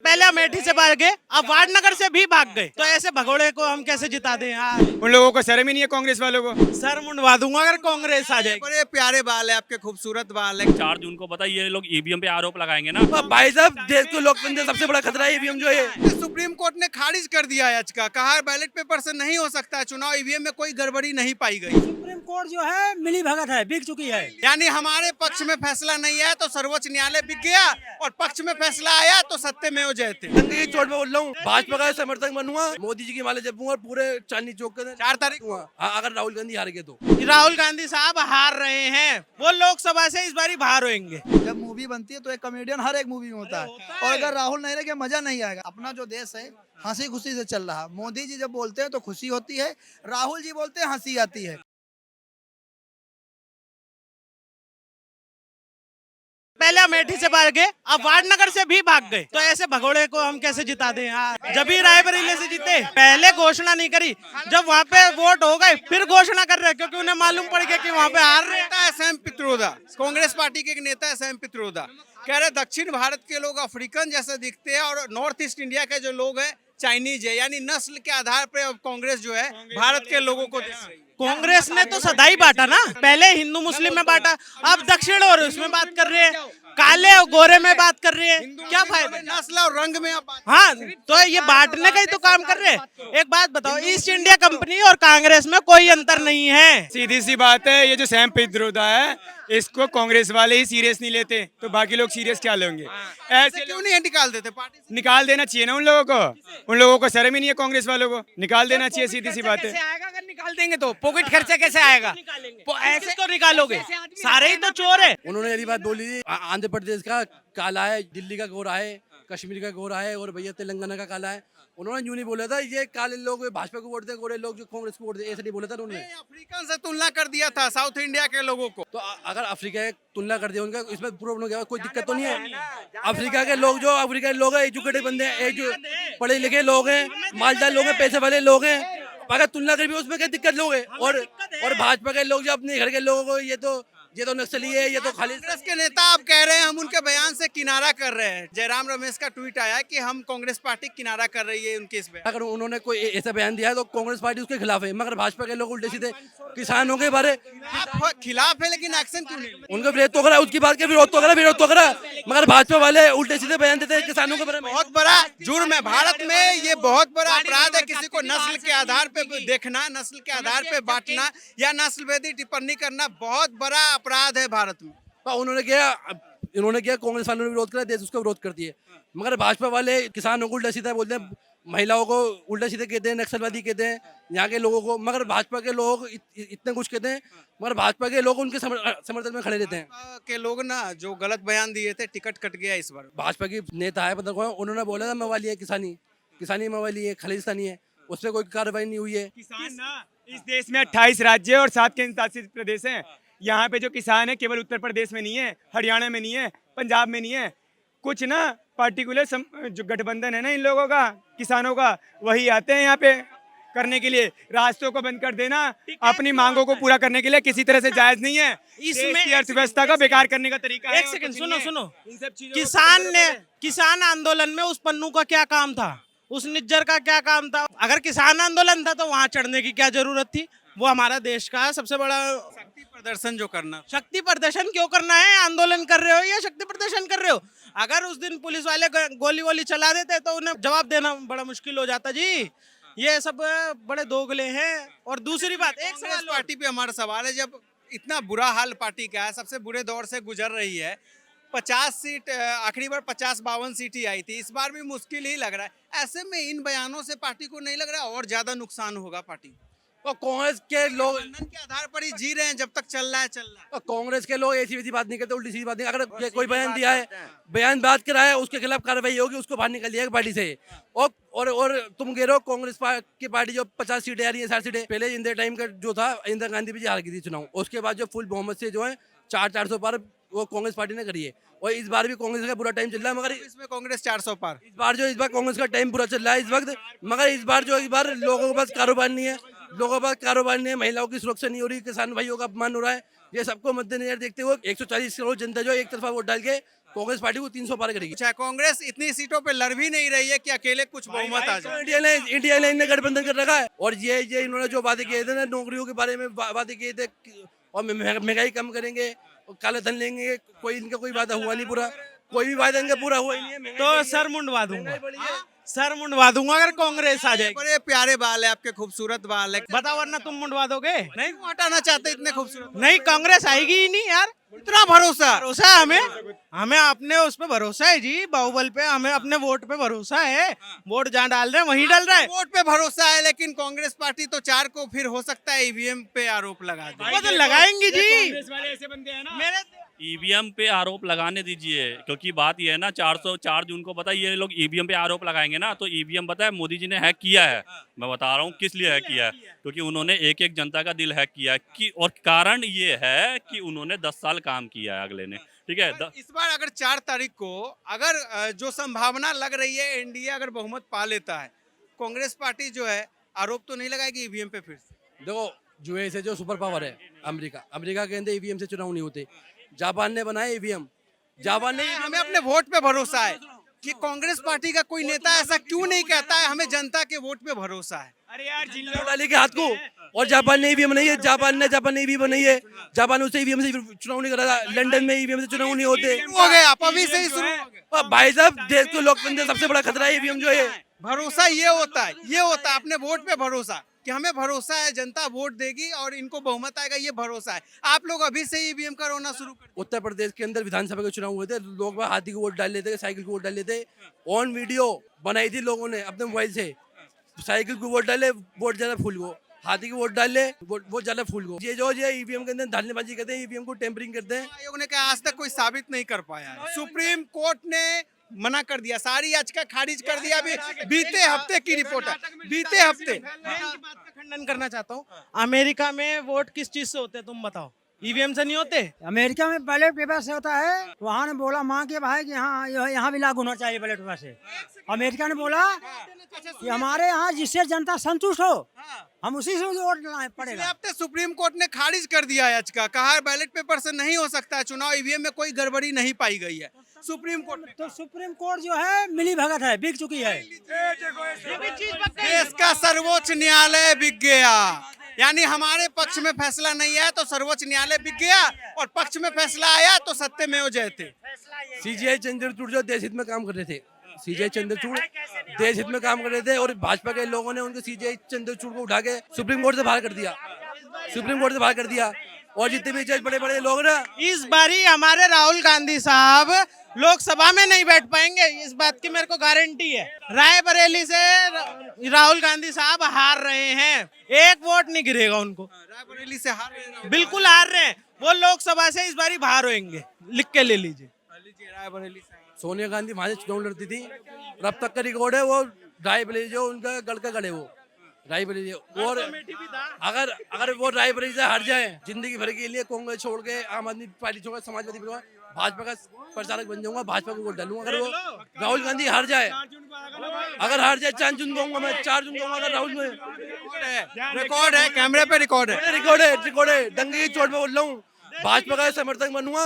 पहले अमेठी से भाग गए, अब वाडनगर से भी भाग गए, तो ऐसे भगोड़े को हम कैसे जिता दें यार। उन लोगों को शर्म ही नहीं है कांग्रेस वालों को। सर मुंडवा दूंगा अगर कांग्रेस आ जाएगी। बड़े प्यारे बाल है आपके, खूबसूरत बाल है। 4 जून को पता ये लोग ईवीएम पे आरोप लगाएंगे ना। भाई साहब, देश को लोकतंत्र सबसे बड़ा खतरा है ईवीएम जो है। सुप्रीम कोर्ट ने खारिज कर दिया याचिका, कहा बैलेट पेपर से नहीं हो सकता चुनाव, ईवीएम में कोई गड़बड़ी नहीं पाई गई। सुप्रीम कोर्ट जो है मिली भगत है, बिक चुकी है। यानी हमारे पक्ष में फैसला नहीं आया तो सर्वोच्च न्यायालय बिक गया, और पक्ष में फैसला आया तो सत्यमेव जयते। दंगे की चोट में बोल रहा हूँ, भाजपा का समर्थक बनूंगा, मोदी जी की माले जपूंगा, और पूरे चांदनी चौक के 4 तारीख हुआ। हाँ, अगर राहुल गांधी हार गए तो राहुल गांधी साहब हार रहे हैं, वो लोकसभा से इस बारी बाहर होंगे। जब मूवी बनती है तो एक कॉमेडियन हर एक मूवी में होता है, और अगर राहुल नहीं रहे मजा नहीं आएगा। अपना जो देश है हंसी खुशी से चल रहा है। मोदी जी जब बोलते हैं तो खुशी होती है, राहुल जी बोलते हैं हंसी आती है। पहले अमेठी से भाग गए, अब वाडनगर से भी भाग गए, तो ऐसे भगोड़े को हम कैसे जिता दें यार। जब ही रायबरेली से जीते, पहले घोषणा नहीं करी, जब वहाँ पे वोट हो गए फिर घोषणा कर रहे, क्योंकि उन्हें मालूम पड़ गया कि वहाँ पे हार रहे हैं। नेता है सैम पित्रोदा, कांग्रेस पार्टी के एक नेता है सैम पित्रोदा, कह रहे दक्षिण भारत के लोग अफ्रीकन जैसे दिखते हैं और नॉर्थ ईस्ट इंडिया के जो लोग हैं चाइनीज है। यानी नस्ल के आधार पर अब कांग्रेस जो है भारत के लोगों को देख रही है। कांग्रेस ने तो सदा ही बांटा ना, पहले हिंदू मुस्लिम में बांटा, अब दक्षिण और उसमें बात कर रहे हैं, काले और गोरे में बात कर रहे हैं, क्या फायदा। नस्ल और रंग में आप हाँ, तो ये बांटने का ही तो काम कर रहे हैं। एक बात बताओ, ईस्ट इंडिया कंपनी और कांग्रेस में कोई अंतर नहीं है। सीधी सी बात है, ये जो सैम पित्रोदा है इसको कांग्रेस वाले ही सीरियस नहीं लेते, तो बाकी लोग सीरियस क्या लेंगे। ऐसे क्यों नहीं निकाल देते पार्टी से? निकाल देना चाहिए ना उन लोगों को। उन लोगों को शर्म ही नहीं है कांग्रेस वालों को, निकाल देना चाहिए, सीधी सी बात है। आएगा अगर निकाल देंगे तो पॉकेट खर्चा कैसे आएगा, ऐसे तो निकालोगे, सारे ही तो चोर है। उन्होंने यही बात बोली थी, आंध्र प्रदेश का काला है, दिल्ली का गोरा है, कश्मीर का गोरा है, और भैया तेलंगाना का काला है। उन्होंने यूं नहीं बोला था ये काले लोग भाजपा को वोट दे, गोरे लोग जो कांग्रेस को वोट दे, ऐसे नहीं बोला था उन्होंने। अफ्रीकन से तुलना कर दिया था साउथ इंडिया के लोगों को। तो अगर अफ्रीका की तुलना कर दिया उनका, इसमें प्रॉब्लम क्या, कोई दिक्कत तो नहीं है। अफ्रीका के लोग जो अफ्रीका के लोग हैं, एजुकेटेड बंदे हैं, पढ़े लिखे लोग हैं, मालदार लोग हैं, पैसे वाले लोग हैं, अगर तुलना कर भी उसमें क्या दिक्कत लोग हैं। और भाजपा के लोग जो अपने घर के लोगों को ये तो नक्सली है, ये तो खाली। कांग्रेस के नेता आप कह रहे हैं हम उनके बयान से किनारा कर रहे हैं। जयराम रमेश का ट्वीट आया कि हम कांग्रेस पार्टी किनारा कर रही है उनके इस बयान। अगर उन्होंने कोई ऐसा बयान दिया है तो कांग्रेस पार्टी उसके खिलाफ है, मगर भाजपा के लोग उल्टे सीधे किसानों के बारे आप खिलाफ है लेकिन एक्शन क्यों नहीं? उनका विरोध तो करा, उसकी बात के विरोध तो करा, मगर भाजपा वाले उल्टे सीधे बयान देते हैं किसानों के बारे में। बहुत बड़ा जुर्म है भारत में, ये बहुत बड़ा अपराध है किसी को नस्ल के आधार पे देखना, नस्ल के आधार पे बांटना या नस्लभेदी टिप्पणी करना बहुत बड़ा अपराध है भारत में। इन्होंने किया कांग्रेस वालों ने विरोध करा, देश उसका विरोध कर दिए, मगर भाजपा वाले किसानों को उल्टा सीधा बोलते हैं, महिलाओं को उल्टा सीधे कहते हैं, नक्सलवादी कहते हैं यहाँ के लोगों को, मगर भाजपा के लोग इतने कुछ कहते हैं, मगर भाजपा के लोग उनके समर्थन में खड़े रहते हैं। भाजपा के लोग ना जो गलत बयान दिए थे, टिकट कट गया इस बार। भाजपा की नेता है पता कौन, उन्होंने बोला था मवाली है, किसानी मवाली है, खालिस्तानी है, उस पर कोई कार्रवाई नहीं हुई है। किसान ना, इस देश में 28 राज्य और 7 केंद्र शासित प्रदेश हैं। यहाँ पे जो किसान है केवल उत्तर प्रदेश में नहीं है, हरियाणा में नहीं है, पंजाब में नहीं है, कुछ ना पार्टिकुलर जो गठबंधन है ना इन लोगों का, किसानों का, वही आते हैं यहाँ पे करने के लिए। रास्तों को बंद कर देना अपनी मांगों को पूरा करने के लिए किसी तरह से जायज नहीं है। इसमें अर्थव्यवस्था का बेकार करने का तरीका है। एक सेकंड सुनो, इन सब चीजों को किसान आंदोलन में उस पन्नू का क्या काम था, उस निज्जर का क्या काम था। अगर किसान आंदोलन था तो वहाँ चढ़ने की क्या जरूरत थी। वो हमारा देश का सबसे बड़ा शक्ति प्रदर्शन जो करना, शक्ति प्रदर्शन क्यों करना है, आंदोलन कर रहे हो या शक्ति प्रदर्शन कर रहे हो। अगर उस दिन पुलिस वाले गोली वोली चला देते तो उन्हें जवाब देना बड़ा मुश्किल हो जाता जी। ये सब बड़े दोगले हैं। और दूसरी बात, एक कांग्रेस सवाल पार्टी पे हमारा सवाल है, जब इतना बुरा हाल पार्टी का है, सबसे बुरे दौर से गुजर रही है, 50 सीट, आखिरी बार 50-52 सीट ही आई थी, इस बार भी मुश्किल ही लग रहा है। ऐसे में इन बयानों से पार्टी को नहीं लग रहा और ज्यादा नुकसान होगा पार्टी? और कांग्रेस के लोग गठबंधन के आधार पर ही जी रहे हैं, जब तक चल रहा है चल रहा है। और कांग्रेस के लोग ऐसी वैसी बात नहीं करते, उल्टी सीधी बात नहीं। अगर कोई बयान दिया है, बयान बात करा है, उसके खिलाफ कार्रवाई होगी, उसको बाहर निकल दिया पार्टी से। और तुम कह रहे हो कांग्रेस की पार्टी जो 50 सीटें आ रही है, 60 सीटें, पहले इंदिरा टाइम का जो था, इंदिरा गांधी भी हार गई थी चुनाव, उसके बाद जो फुल बहुमत से जो है 400 पार वो कांग्रेस पार्टी ने करी है। और इस बार भी कांग्रेस का बुरा टाइम चल रहा है, मगर इसमें कांग्रेस 400 पार। इस बार कांग्रेस का टाइम बुरा चल रहा है इस वक्त, मगर इस बार लोगों के पास कारोबार नहीं है, महिलाओं की सुरक्षा नहीं हो रही, किसान भाइयों का अपमान हो रहा है, ये सबको मद्देनजर देखते हुए 140 करोड़ जनता जो एक तरफा वोट डाल के कांग्रेस पार्टी को 300 पार करेगी। अच्छा, कांग्रेस इतनी सीटों पे लड़ भी नहीं रही है कि अकेले कुछ बहुमत आ जाए। इंडिया लाइन ने गठबंधन कर रखा है और ये इन्होंने जो वादे किए थे ना, नौकरियों के बारे में वादे किए थे और महंगाई कम करेंगे और काला धन लेंगे, कोई इनका कोई वादा हुआ नहीं पूरा, कोई भी वादा इनका पूरा हुआ ही नहीं है। तो सर मुंडवा दूंगा, सर मुंडवा दूंगा अगर कांग्रेस आ जाएगी। बड़े प्यारे बाल है आपके, खूबसूरत बाल है। बताओ वरना तुम मुंडवा दोगे? नहीं क्यों हटाना चाहते इतने खूबसूरत? नहीं, कांग्रेस आएगी ही नहीं यार। इतना भरोसा? भरोसा है हमें अपने उस पे भरोसा है जी, बाहुबल पे। हमें अपने वोट पे भरोसा है, वोट जहाँ डाल रहे हैं वहीं डाल रहे हैं। वोट पे भरोसा है, लेकिन कांग्रेस पार्टी तो 4 को फिर हो सकता है ईवीएम पे आरोप लगा दे। वो तो लगाएंगी जी। कांग्रेस वाले ऐसे बंदे हैं ना, मेरे ईवीएम पे आरोप लगाने दीजिए, क्योंकि बात यह है ना, 4 जून को पता है ये लोग ईवीएम पे आरोप लगाएंगे ना, तो ईवीएम पता है मोदी जी ने हैक किया है। मैं बता रहा हूँ किस लिए हैक किया है, क्योंकि उन्होंने एक एक जनता का दिल हैक किया है कि, और कारण ये है कि उन्होंने 10 साल काम किया है अगले ने, ठीक है। इस बार अगर 4 तारीख को अगर जो संभावना लग रही है एनडीए अगर बहुमत पा लेता है, कांग्रेस पार्टी जो है आरोप तो नहीं लगाएगी ईवीएम पे फिर से? देखो, यूएस से जो सुपर पावर है अमेरिका के अंदर ईवीएम से चुनाव नहीं होते। जापान ने बनाया ईवीएम, जापान ने। हमें अपने वोट पे भरोसा है कि कांग्रेस पार्टी का कोई नेता ऐसा क्यों नहीं कहता है हमें जनता के वोट पे भरोसा है। अरे यार जिन वोट डाले के हाथ को, और जापान ने ईवीएम बनाई है, जापान ने ईवीएम बनाई है। जापान उससे ईवीएम से चुनाव नहीं करा था, लंदन में ईवीएम से चुनाव नहीं होते। हो गए आप अभी से ही शुरू हो गए। और भाई साहब, देश को लोकतंत्र सबसे बड़ा खतरा है ईवीएम जो है। भरोसा ये होता है अपने वोट पे भरोसा, कि हमें भरोसा है जनता वोट देगी और इनको बहुमत आएगा, ये भरोसा है। आप लोग अभी से ईवीएम का रोना शुरू कर। उत्तर प्रदेश के अंदर विधानसभा के चुनाव हुए थे, लोग हाथी को वोट डाल लेते, साइकिल को वोट डाल लेते। ऑन वीडियो बनाई थी लोगों ने अपने मोबाइल से, साइकिल को वोट डाले वोट ज्यादा फूल को, हाथी को वोट डाल ले वोट ज्यादा फूल को। ये ईवीएम के अंदर धांधलीबाजी करते हैं, ईवीएम को टेम्परिंग करते हैं। आयोग ने कहा आज तक कोई साबित नहीं कर पाया है। सुप्रीम कोर्ट ने मना कर दिया, सारी याचिका खारिज कर दिया। अभी बीते हफ्ते की रिपोर्ट है, बीते हफ्ते। मैं इनकी बात का खंडन करना चाहता हूँ। अमेरिका में वोट किस चीज से होते हैं तुम बताओ? ईवीएम से नहीं होते? अमेरिका में बैलेट पेपर से होता है। वहाँ ने बोला माँ के भाई कि यहाँ भी लागू होना चाहिए बैलेट पेपर से। अमेरिका ने बोला कि हमारे यहाँ जिससे जनता संतुष्ट हो हम उसी से वोट डालना पिछले पड़ेगा। हफ्ते सुप्रीम कोर्ट ने खारिज कर दिया याचिका, कहा बैलेट पेपर से नहीं हो सकता है चुनाव, ईवीएम में कोई गड़बड़ी नहीं पाई गई है। सुप्रीम कोर्ट ने, तो सुप्रीम कोर्ट जो है मिली भगत है, बिक चुकी है। देश का सर्वोच्च न्यायालय बिक गया, यानी हमारे पक्ष में फैसला नहीं आया तो सर्वोच्च न्यायालय बिक गया, और पक्ष में फैसला आया तो सत्यमेव जयते। सीजीआई चंद्रचूड़ जो देश हित में काम कर रहे थे, सीजीआई चंद्रचूड़ देश हित में काम कर रहे थे, और भाजपा के लोगों ने उनको सीजीआई चंद्रचूड़ को उठा के सुप्रीम कोर्ट से बाहर कर दिया, सुप्रीम कोर्ट से बाहर कर दिया। और जितने भी जज बड़े बड़े लोग ना, इस बारी हमारे राहुल गांधी साहब लोकसभा में नहीं बैठ पाएंगे, इस बात की मेरे को गारंटी है। रायबरेली से राहुल गांधी साहब हार रहे हैं, एक वोट नहीं गिरेगा उनको। रायबरेली से हार रहे हैं, बिल्कुल हार रहे हैं वो, लोकसभा से इस बारी बाहर होंगे, लिख के ले लीजिए। रायबरेली से। सोनिया गांधी वहां से चुनाव लड़ती थी, और अब तक का रिकॉर्ड है वो रायबरेली जो उनका गढ़ का गढ़ है वो रायबरेली। और अगर वो रायबरेली से हार जाए, जिंदगी भर के लिए कांग्रेस छोड़ के आम आदमी पार्टी छोड़ के समाजवादी पार्टी भाजपा का प्रचारक बन जाऊंगा, भाजपा को वोट डालूंगा। अगर वो राहुल गांधी हार जाए, अगर हार जाए 4 जून कहूंगा मैं, 4 जून कहूंगा अगर राहुल में। रिकॉर्ड है, कैमरे पे रिकॉर्ड है, रिकॉर्ड है, डंगे की चोट पे बोल रहा हूँ। भाजपा का समर्थक बनूंगा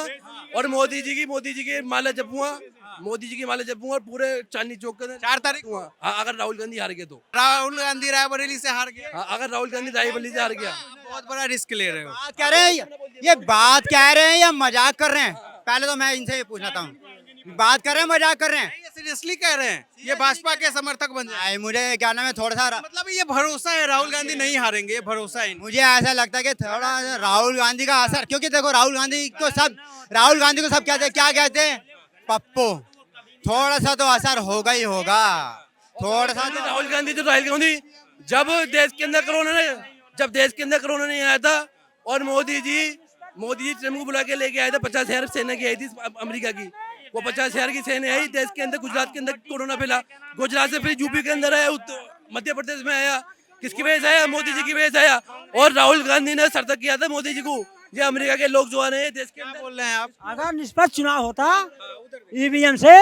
और मोदी जी की माला जपूंगा, मोदी जी की माला जपूंगा, और पूरे चांदनी चौक के 4 तारीख हुआ। अगर राहुल गांधी हार गए तो, राहुल गांधी रायबरेली से हार गया। अगर राहुल गांधी रायबरेली से हार गया, बहुत बड़ा रिस्क ले रहे हो। बात कह रहे हैं ये बात कह रहे हैं या मजाक कर रहे हैं? पहले तो मैं इनसे ये पूछना चाहता हूँ, बात कर रहे हैं मजाक कर रहे हैं? ये सीरियसली कह रहे हैं ये भाजपा के समर्थक बन जाए? मुझे क्या नाम है, थोड़ा सा मतलब ये भरोसा है राहुल गांधी नहीं हारेंगे, ये भरोसा है इनको। मुझे ऐसा लगता है कि थोड़ा राहुल गांधी का असर, क्योंकि देखो राहुल गांधी को सब क्या कहते हैं, पप्पू। थोड़ा सा तो असर होगा ही होगा, थोड़ा सा तो। राहुल गांधी जब देश के अंदर कोरोना नहीं आया था, और मोदी जी ट्रम्प को बुला के लेके आए थे, 50,000 सेना की आई थी अमेरिका की, वो 50,000 की सेना आई देश के अंदर। गुजरात के अंदर कोरोना फैला, गुजरात से फिर यूपी के अंदर आया, मध्य प्रदेश में आया। किसकी वजह से आया? मोदी जी की वजह से आया। और राहुल गांधी ने सतर्क किया था मोदी जी को, ये अमेरिका के लोग जो आ रहे हैं देश के अंदर। बोल रहे हैं आप? अगर निष्पक्ष चुनाव होता ईवीएम से,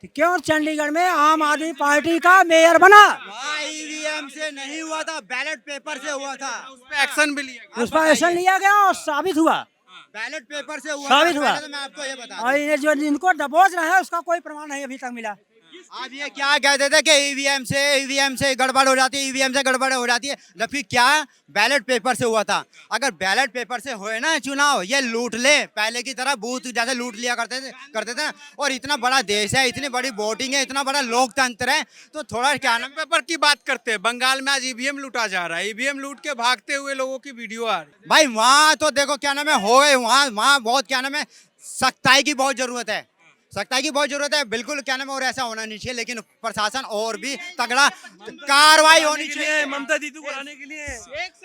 तो क्यों चंडीगढ़ में आम आदमी पार्टी का मेयर बना? ईवीएम से नहीं हुआ था, बैलेट पेपर से हुआ था। उस पर एक्शन भी लिया गया। उस पर एक्शन लिया गया और साबित हुआ। बैलेट पेपर से हुआ साबित था, हुआ। पहले तो मैं आपको ये बता और ये जो इनको दबोच रहे हैं उसका कोई प्रमाण नहीं अभी तक मिला। आप ये क्या कहते थे कि ईवीएम से गड़बड़ हो जाती है, ईवीएम से गड़बड़ हो जाती है, जबकि क्या बैलेट पेपर से हुआ था। अगर बैलेट पेपर से हुए ना चुनाव, ये लूट ले पहले की तरह बूथ जैसे लूट लिया करते थे ना। और इतना बड़ा देश है, इतनी बड़ी वोटिंग है, इतना बड़ा लोकतंत्र है, तो थोड़ा क्या नाम पेपर की बात करते हैं, बंगाल में आज ईवीएम लूटा जा रहा है, ईवीएम लूट के भागते हुए लोगों की वीडियो आ रही है। भाई वहाँ तो देखो क्या नाम है हो गए, वहाँ बहुत क्या नाम है सख्ताई की बहुत जरूरत है, सख्ताई की बहुत जरूरत है बिल्कुल क्या नाम है। और ऐसा होना नहीं चाहिए, लेकिन प्रशासन और भी तगड़ा कार्रवाई होनी चाहिए। ममता दीदी को हराने के लिए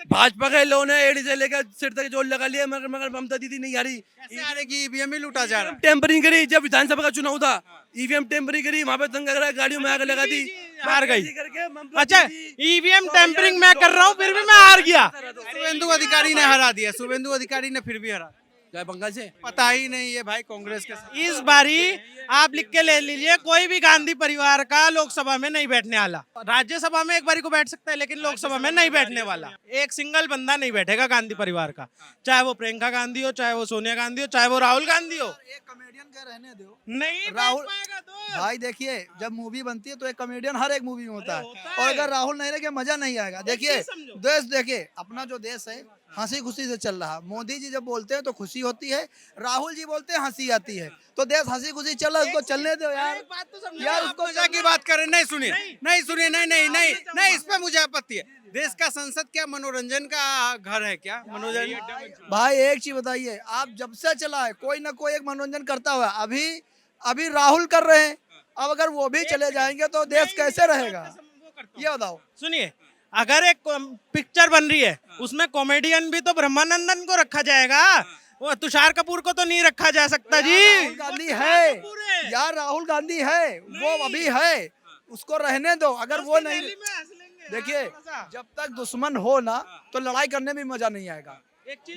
भाजपा के लोगों ने एडी से लेकर सिर तक जोर लगा लिया, मगर ममता दीदी नहीं आ रही। कैसे आ रही कि ईवीएम ही लूटा जा रहा है? टेम्परिंग करी, जब विधानसभा का चुनाव था ईवीएम टेम्परिंग करी, वहां पे दंगा गाड़ियों में आग लगा दी, हार गई। करके ममता अच्छा, दीदी- ईवीएम टेम्परिंग मैं कर रहा हूँ फिर भी मैं हार गया। शुभेंदु अधिकारी ने हरा दिया, शुभेंदु अधिकारी ने फिर भी हरा, क्या बंगाल से पता ही नहीं है भाई कांग्रेस के साथ। इस बारी आप लिख के ले लीजिए, कोई भी गांधी परिवार का लोकसभा में नहीं बैठने वाला। राज्यसभा में एक बारी को बैठ सकता है, लेकिन लोकसभा में नहीं बैठने वाला। एक सिंगल बंदा नहीं बैठेगा गांधी परिवार का, चाहे वो प्रियंका गांधी हो, चाहे वो सोनिया गांधी हो, चाहे वो राहुल गांधी हो। एक कॉमेडियन का रहने दो नहीं राहुल बैठ पाएगा तो। भाई, देखिए जब मूवी बनती है तो एक कॉमेडियन हर एक मूवी में होता है, और अगर राहुल नहीं रहे मजा नहीं आएगा। देखिए देश, देखिए अपना जो देश है हंसी खुशी से चल रहा। मोदी जी जब बोलते हैं तो खुशी होती है, राहुल जी बोलते हैं हंसी आती है। तो देश हंसी खुशी चल रहा है, उसको चलने दो यार। बात तो समझो। यार आप उसको मजा की बात करें, नहीं सुनिए, नहीं सुनिए, नहीं, इस पे मुझे आपत्ति है। देश का संसद क्या मनोरंजन का घर है क्या? मनोरंजन भाई एक चीज बताइए, आप जब से चला है कोई ना कोई एक मनोरंजन करता हुआ। अभी राहुल कर रहे हैं, अब अगर वो भी चले जाएंगे तो देश कैसे रहेगा ये बताओ। सुनिए, अगर एक पिक्चर बन रही है उसमें कॉमेडियन भी तो ब्रह्मानंदन को रखा जाएगा, वो तुषार कपूर को तो नहीं रखा जा सकता जी। राहुल गांधी है यार, राहुल गांधी है, वो अभी है, उसको रहने दो। अगर वो नहीं, देखिए जब तक दुश्मन हो ना तो लड़ाई करने में मजा नहीं आएगा।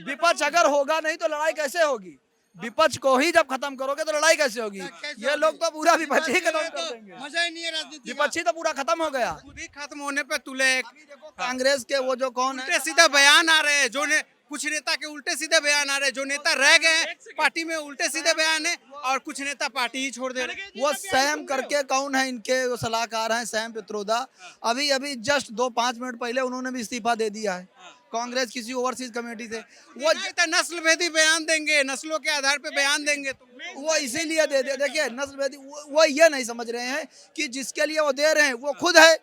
विपक्ष अगर होगा नहीं तो लड़ाई कैसे होगी? विपक्ष को ही जब खत्म करोगे तो लड़ाई कैसे होगी? ये लोग तो पूरा विपक्ष ही खत्म कर देंगे, मजा ही नहीं है राजनीति। विपक्ष ही तो पूरा खत्म हो गया। खुद ही खत्म होने पे तुले। कांग्रेस के वो जो कौन है, उल्टे सीधे बयान आ रहे हैं, कुछ नेता के उल्टे सीधे बयान आ रहे हैं, जो नेता रह गए हैं पार्टी में उल्टे सीधे बयान है, और कुछ नेता पार्टी ही छोड़ दे रहे हैं। वो सैम करके कौन है, इनके वो सलाहकार हैं सैम पित्रोदा। अभी जस्ट 2-5 मिनट पहले उन्होंने भी इस्तीफा दे दिया है कांग्रेस किसी ओवरसीज कमेटी से। वो नस्ल भेदी बयान देंगे, नस्लों के आधार पे बयान देंगे, तो वो इसीलिए दे दे। देखिए नस्ल भेदी, वो ये नहीं समझ रहे हैं कि जिसके लिए वो दे रहे हैं वो खुद है।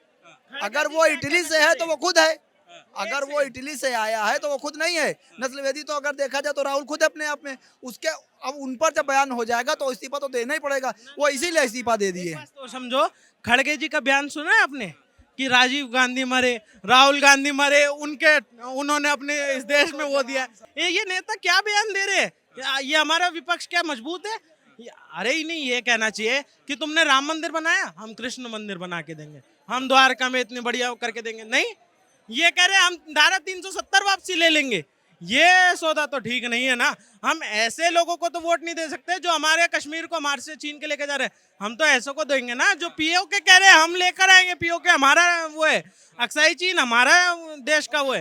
अगर वो इटली से है तो वो खुद है, अगर वो इटली से आया है तो वो खुद नहीं है। नस्लवेदी तो अगर देखा जाए तो राहुल खुद अपने आप में उसके, अब उन पर जब बयान हो जाएगा तो इस्तीफा तो देना ही पड़ेगा। वो इसीलिए इस्तीफा दे दिए। तो समझो, खड़गे जी का बयान सुना है आपने कि राजीव गांधी मरे, राहुल गांधी मरे, उन्होंने अपने इस देश में वो दिया। ये नेता क्या बयान दे रहे हैं? ये हमारा विपक्ष क्या मजबूत है? अरे ही नहीं, ये कहना चाहिए कि तुमने राम मंदिर बनाया, हम कृष्ण मंदिर बना के देंगे, हम द्वारका में इतने बढ़िया करके देंगे। नहीं, ये कह रहे हैं हम धारा 370 वापसी ले लेंगे। ये सौदा तो ठीक नहीं है ना। हम ऐसे लोगों को तो वोट नहीं दे सकते जो हमारे कश्मीर को हमारे से छीन के लेके जा रहे हैं। हम तो ऐसों को देंगे ना जो पीओके कह रहे हैं हम लेकर आएंगे। पीओके हमारा वो है, अक्साई चीन हमारा देश का वो है।